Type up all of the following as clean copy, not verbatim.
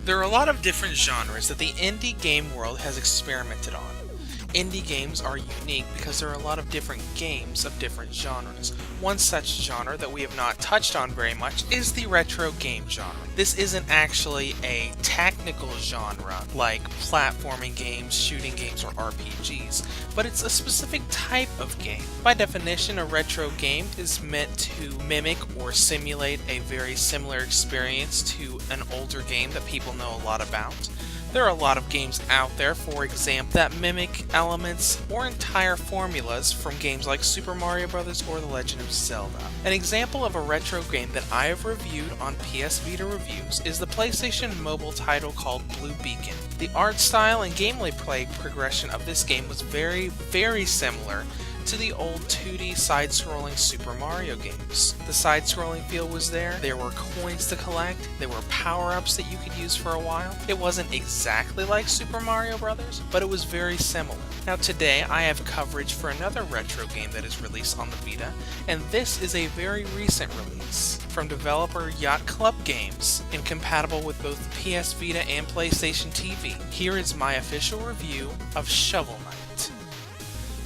There are a lot of different genres that the indie game world has experimented on. Indie games are unique because there are a lot of different games of different genres. One such genre that we have not touched on very much is the retro game genre. This isn't actually a technical genre like platforming games, shooting games, or RPGs, but it's a specific type of game. By definition, a retro game is meant to mimic or simulate a very similar experience to an older game that people know a lot about. There are a lot of games out there, for example, that mimic elements or entire formulas from games like Super Mario Bros. Or The Legend of Zelda. An example of a retro game that I have reviewed on PS Vita Reviews is the PlayStation mobile title called Blue Beacon. The art style and gameplay progression of this game was very similar to the old 2D side-scrolling Super Mario games. The side-scrolling feel was there were coins to collect, there were power-ups that you could use for a while. It wasn't exactly like Super Mario Bros., but it was very similar. Now today I have coverage for another retro game that is released on the Vita, and this is a very recent release from developer Yacht Club Games and compatible with both PS Vita and PlayStation TV. Here is my official review of Shovel Knight.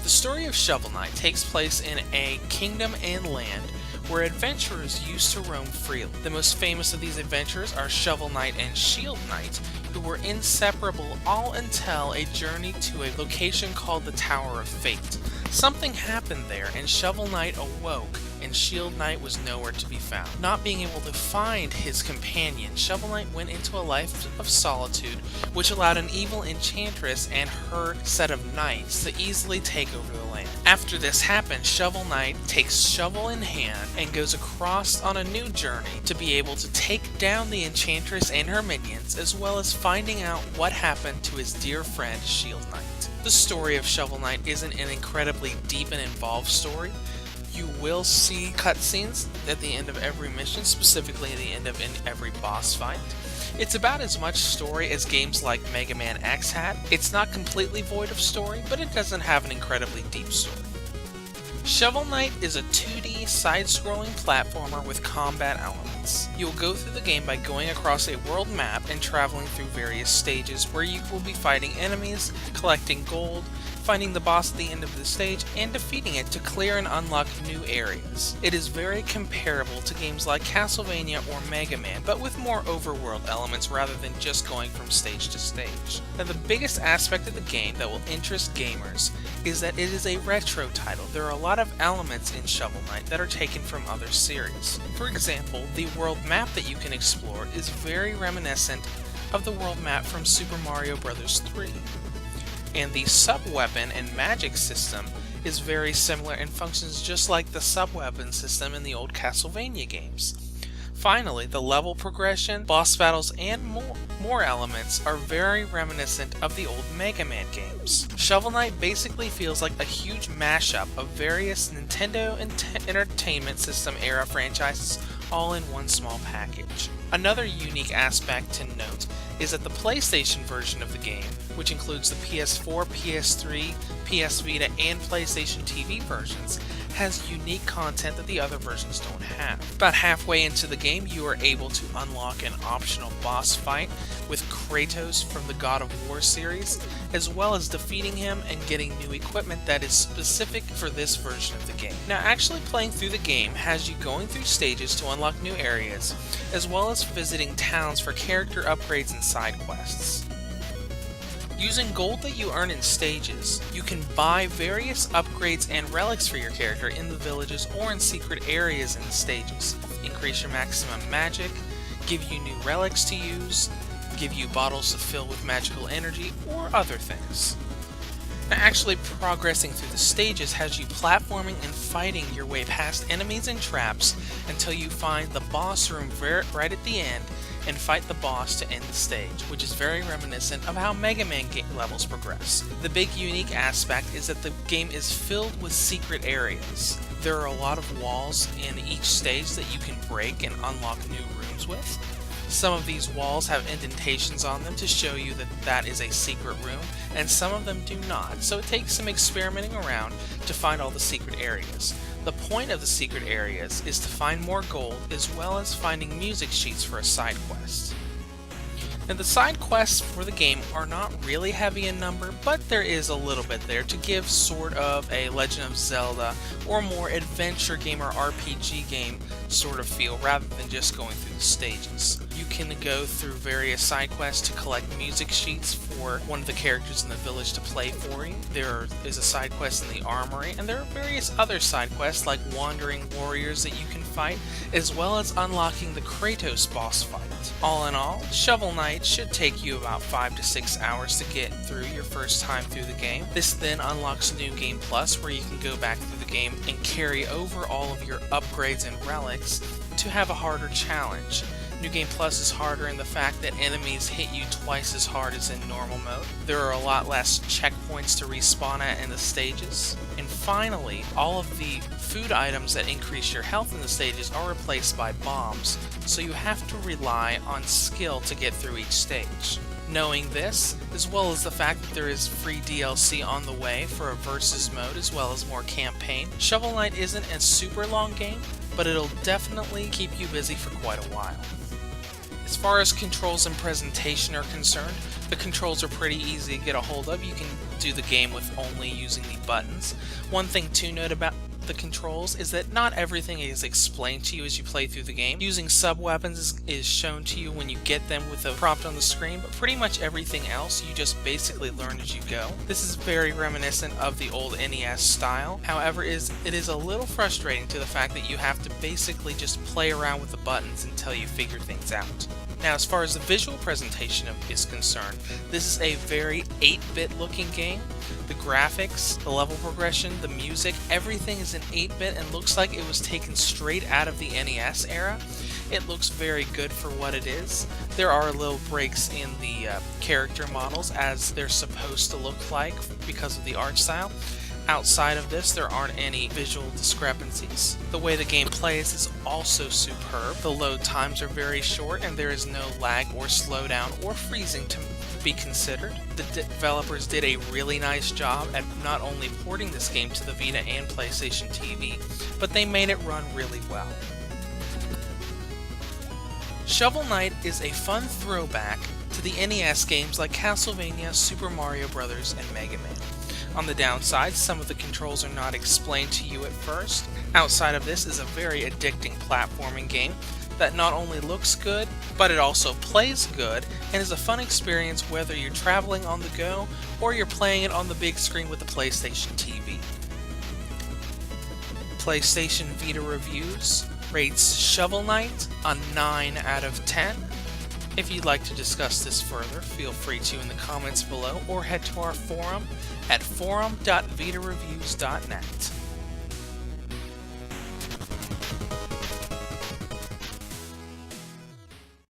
The story of Shovel Knight takes place in a kingdom and land where adventurers used to roam freely. The most famous of these adventurers are Shovel Knight and Shield Knight, who were inseparable all until a journey to a location called the Tower of Fate. Something happened there and Shovel Knight awoke and Shield Knight was nowhere to be found. Not being able to find his companion, Shovel Knight went into a life of solitude, which allowed an evil enchantress and her set of knights to easily take over the land. After this happened, Shovel Knight takes shovel in hand and goes across on a new journey to be able to take down the enchantress and her minions, as well as finding out what happened to his dear friend Shield Knight. The story of Shovel Knight isn't an incredibly deep and involved story. You will see cutscenes at the end of every mission, specifically at the end of every boss fight. It's about as much story as games like Mega Man X had. It's not completely void of story, but it doesn't have an incredibly deep story. Shovel Knight is a 2D side-scrolling platformer with combat elements. You will go through the game by going across a world map and traveling through various stages where you will be fighting enemies, collecting gold, finding the boss at the end of the stage, and defeating it to clear and unlock new areas. It is very comparable to games like Castlevania or Mega Man, but with more overworld elements rather than just going from stage to stage. Now, the biggest aspect of the game that will interest gamers is that it is a retro title. There are a lot of elements in Shovel Knight that are taken from other series. For example, the world map that you can explore is very reminiscent of the world map from Super Mario Bros. 3. And the sub-weapon and magic system is very similar and functions just like the sub-weapon system in the old Castlevania games. Finally, the level progression, boss battles, and more elements are very reminiscent of the old Mega Man games. Shovel Knight basically feels like a huge mashup of various Nintendo Entertainment System era franchises all in one small package. Another unique aspect to note is that the PlayStation version of the game, which includes the PS4, PS3, PS Vita, and PlayStation TV versions, has unique content that the other versions don't have. About halfway into the game, you are able to unlock an optional boss fight with Kratos from the God of War series, as well as defeating him and getting new equipment that is specific for this version of the game. Now, actually playing through the game has you going through stages to unlock new areas, as well as visiting towns for character upgrades and side quests. Using gold that you earn in stages, you can buy various upgrades and relics for your character in the villages or in secret areas in the stages. Increase your maximum magic, give you new relics to use, give you bottles to fill with magical energy, or other things. Now, actually progressing through the stages has you platforming and fighting your way past enemies and traps until you find the boss room right at the end and fight the boss to end the stage, which is very reminiscent of how Mega Man levels progress. The big unique aspect is that the game is filled with secret areas. There are a lot of walls in each stage that you can break and unlock new rooms with. Some of these walls have indentations on them to show you that that is a secret room, and some of them do not, so it takes some experimenting around to find all the secret areas. The point of the secret areas is to find more gold, as well as finding music sheets for a side quest. And the side quests for the game are not really heavy in number, but there is a little bit there to give sort of a Legend of Zelda or more adventure game or RPG game sort of feel rather than just going through the stages. You can go through various side quests to collect music sheets for one of the characters in the village to play for you. There is a side quest in the armory, and there are various other side quests like wandering warriors that you can fight, as well as unlocking the Kratos boss fight. All in all, Shovel Knight should take you about 5 to 6 hours to get through your first time through the game. This then unlocks New Game Plus, where you can go back through the game and carry over all of your upgrades and relics to have a harder challenge. New Game Plus is harder in the fact that enemies hit you twice as hard as in normal mode. There are a lot less checkpoints to respawn at in the stages. And finally, all of the food items that increase your health in the stages are replaced by bombs, so you have to rely on skill to get through each stage. Knowing this, as well as the fact that there is free DLC on the way for a versus mode as well as more campaign, Shovel Knight isn't a super long game, but it'll definitely keep you busy for quite a while. As far as controls and presentation are concerned, the controls are pretty easy to get a hold of. You can do the game with only using the buttons. One thing to note about the controls is that not everything is explained to you as you play through the game. Using sub-weapons is shown to you when you get them with a prompt on the screen, but pretty much everything else you just basically learn as you go. This is very reminiscent of the old NES style. However, it is a little frustrating to the fact that you have to basically just play around with the buttons until you figure things out. Now, as far as the visual presentation is concerned, this is a very 8-bit looking game. The graphics, the level progression, the music, everything is in 8-bit and looks like it was taken straight out of the NES era. It looks very good for what it is. There are little breaks in the character models as they're supposed to look like because of the art style. Outside of this, there aren't any visual discrepancies. The way the game plays is also superb. The load times are very short and there is no lag or slowdown or freezing to be considered. The developers did a really nice job at not only porting this game to the Vita and PlayStation TV, but they made it run really well. Shovel Knight is a fun throwback to the NES games like Castlevania, Super Mario Bros., and Mega Man. On the downside, some of the controls are not explained to you at first. Outside of this is a very addicting platforming game that not only looks good, but it also plays good and is a fun experience whether you're traveling on the go or you're playing it on the big screen with the PlayStation TV. PlayStation Vita Reviews rates Shovel Knight a 9 out of 10. If you'd like to discuss this further, feel free to in the comments below or head to our forum at forum.vitareviews.net.